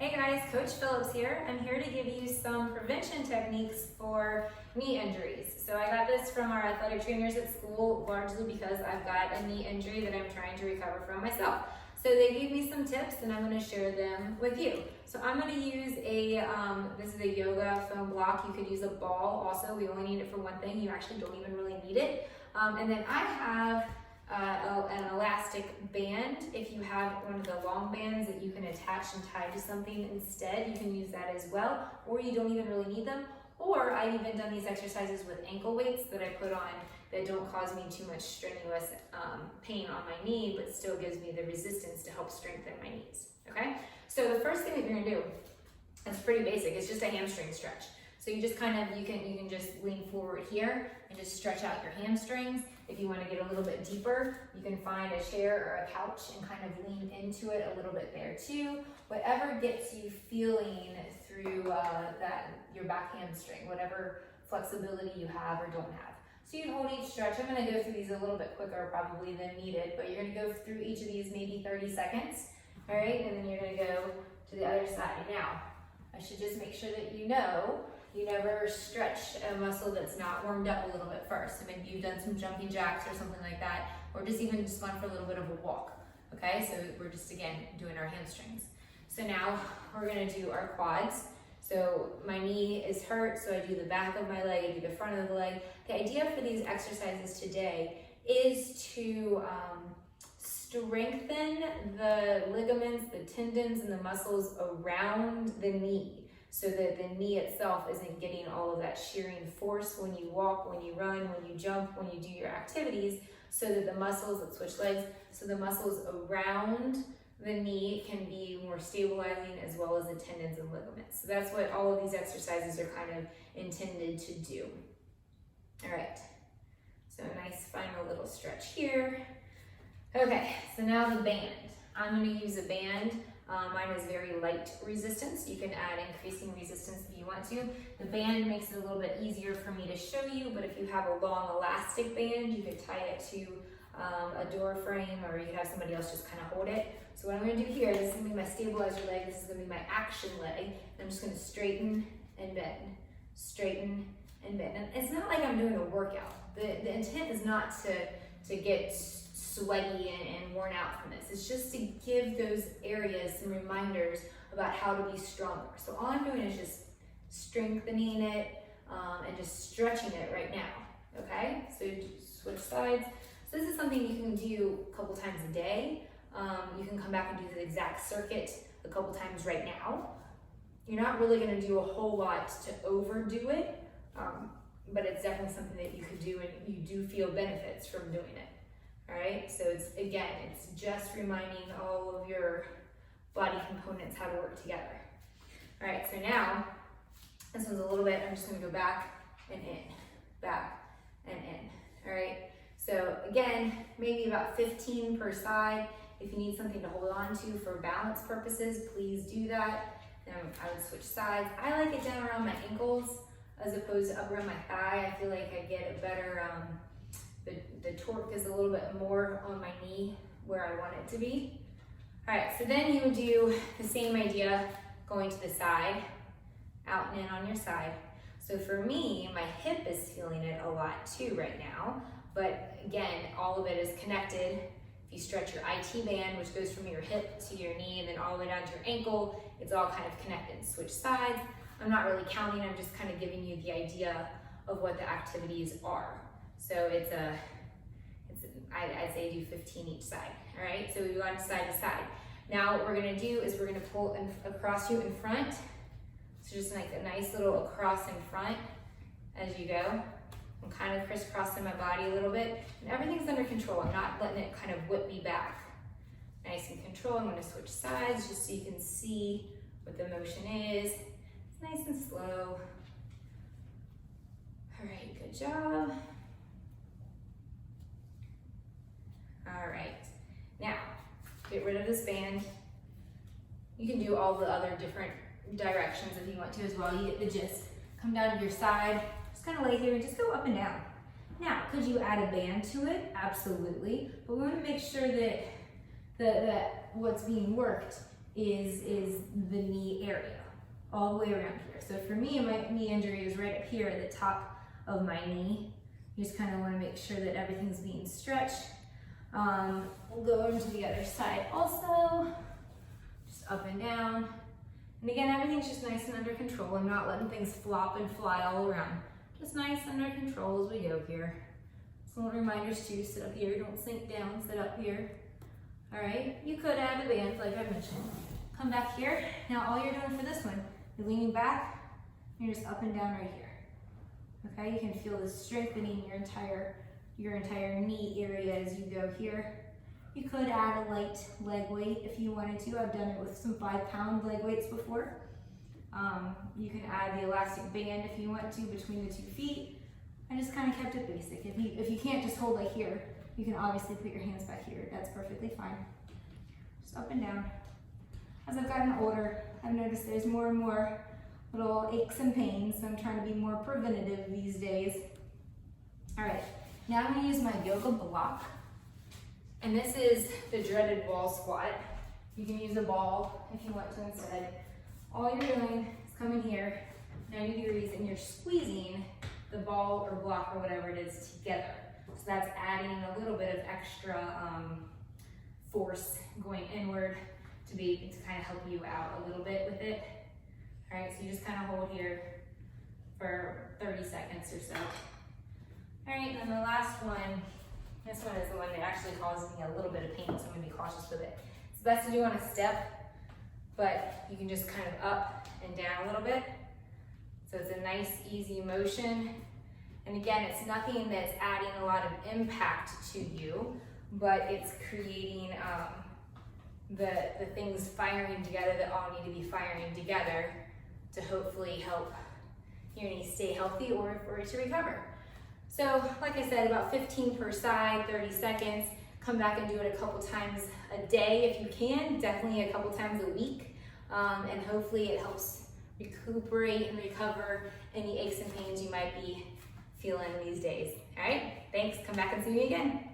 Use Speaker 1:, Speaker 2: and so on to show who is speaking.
Speaker 1: Hey guys, Coach Phillips here. I'm here to give you some prevention techniques for knee injuries. So I got this from our athletic trainers at school, largely because I've got a knee injury that I'm trying to recover from myself. So they gave me some tips and I'm going to share them with you. So I'm going to use this is a yoga foam block. You could use a ball also. We only need it for one thing. You actually don't even really need it. And then I have an elastic band. If you have one of the long bands that you can attach and tie to something instead, you can use that as well, or you don't even really need them. Or I've even done these exercises with ankle weights that I put on that don't cause me too much strenuous pain on my knee, but still gives me the resistance to help strengthen my knees, okay? So the first thing that you're gonna do, it's pretty basic, it's just a hamstring stretch. So you just you can just lean forward here and just stretch out your hamstrings. If you want to get a little bit deeper, you can find a chair or a couch and kind of lean into it a little bit there too. Whatever gets you feeling through your back hamstring, whatever flexibility you have or don't have. So you hold each stretch. I'm going to go through these a little bit quicker probably than needed, but you're going to go through each of these maybe 30 seconds. All right, and then you're going to go to the other side. Now, I should just make sure that you know you never stretch a muscle that's not warmed up a little bit first. So maybe you've done some jumping jacks or something like that, or even just gone for a little bit of a walk. Okay, so we're just again doing our hamstrings. So now we're gonna do our quads. So my knee is hurt, so I do the back of my leg, I do the front of the leg. The idea for these exercises today is to strengthen the ligaments, the tendons, and the muscles around the knee, so that the knee itself isn't getting all of that shearing force when you walk, when you run, when you jump, when you do your activities, so that the muscles, let's switch legs, so the muscles around the knee can be more stabilizing, as well as the tendons and ligaments. So that's what all of these exercises are kind of intended to do. All right, so a nice final little stretch here. Okay, so now the band. I'm gonna use a band. Mine is very light resistance. You can add increasing resistance if you want to. The band makes it a little bit easier for me to show you, but if you have a long elastic band, you could tie it to a door frame, or you could have somebody else just kind of hold it. So what I'm gonna do here, this is gonna be my stabilizer leg, this is gonna be my action leg. I'm just gonna straighten and bend, straighten and bend. And it's not like I'm doing a workout. The intent is not to get sweaty and worn out from this. It's just to give those areas some reminders about how to be stronger. So all I'm doing is just strengthening it and just stretching it right now, okay? So you just switch sides. So this is something you can do a couple times a day. You can come back and do the exact circuit a couple times right now. You're not really gonna do a whole lot to overdo it, but it's definitely something that you could do, and you do feel benefits from doing it. All right, so it's just reminding all of your body components how to work together. All right, so now, this one's a little bit, I'm just gonna go back and in, back and in. All right, so again, maybe about 15 per side. If you need something to hold on to for balance purposes, please do that. Then I would switch sides. I like it down around my ankles as opposed to up around my thigh. I feel like I get a better, the torque is a little bit more on my knee where I want it to be. All right, so then you would do the same idea going to the side, out and in on your side. So for me, my hip is feeling it a lot too right now, but again, all of it is connected. If you stretch your IT band, which goes from your hip to your knee and then all the way down to your ankle, it's all kind of connected. Switch sides. I'm not really counting, I'm just kind of giving you the idea of what the activities are. So I'd say do 15 each side, all right? So we go on side to side. Now what we're gonna do is we're gonna pull across you in front. So just like a nice little across in front as you go. I'm kind of crisscrossing my body a little bit, and everything's under control. I'm not letting it kind of whip me back. Nice and control. I'm gonna switch sides just so you can see what the motion is. It's nice and slow. All right, good job. All right, now get rid of this band. You can do all the other different directions if you want to as well. You get the gist. Come down to your side, just kind of lay here and just go up and down. Now, could you add a band to it? Absolutely, but we want to make sure that what's being worked is the knee area, all the way around here. So for me, my knee injury is right up here at the top of my knee. You just kind of want to make sure that everything's being stretched. We'll go over to the other side also, just up and down. And again, everything's just nice and under control. I'm not letting things flop and fly all around. Just nice under control as we go here. Some little reminders too, sit up here, don't sink down, sit up here. All right, you could add the bands like I mentioned. Come back here. Now all you're doing for this one, you're leaning back, you're just up and down right here. Okay, you can feel this strengthening your entire knee area as you go here. You could add a light leg weight if you wanted to. I've done it with some 5-pound leg weights before. You can add the elastic band if you want to between the 2 feet. I just kind of kept it basic. If you can't just hold like here, you can obviously put your hands back here. That's perfectly fine. Just up and down. As I've gotten older, I've noticed there's more and more little aches and pains, so I'm trying to be more preventative these days. All right, now I'm gonna use my yoga block. And this is the dreaded wall squat. You can use a ball if you want to instead. All you're doing is coming here, 90 degrees, and you're squeezing the ball or block or whatever it is together. So that's adding a little bit of extra force going inward to kind of help you out a little bit with it. All right, so you just kind of hold here for 30 seconds or so. All right, and the last one, this one is the one that actually causes me a little bit of pain, so I'm gonna be cautious with it. It's best to do on a step, but you can just kind of up and down a little bit. So it's a nice, easy motion. And again, it's nothing that's adding a lot of impact to you, but it's creating the things firing together that all need to be firing together to hopefully help your knee stay healthy or for it to recover. So like I said, about 15 per side, 30 seconds. Come back and do it a couple times a day if you can, definitely a couple times a week. And hopefully it helps recuperate and recover any aches and pains you might be feeling these days. All right, thanks, come back and see me again.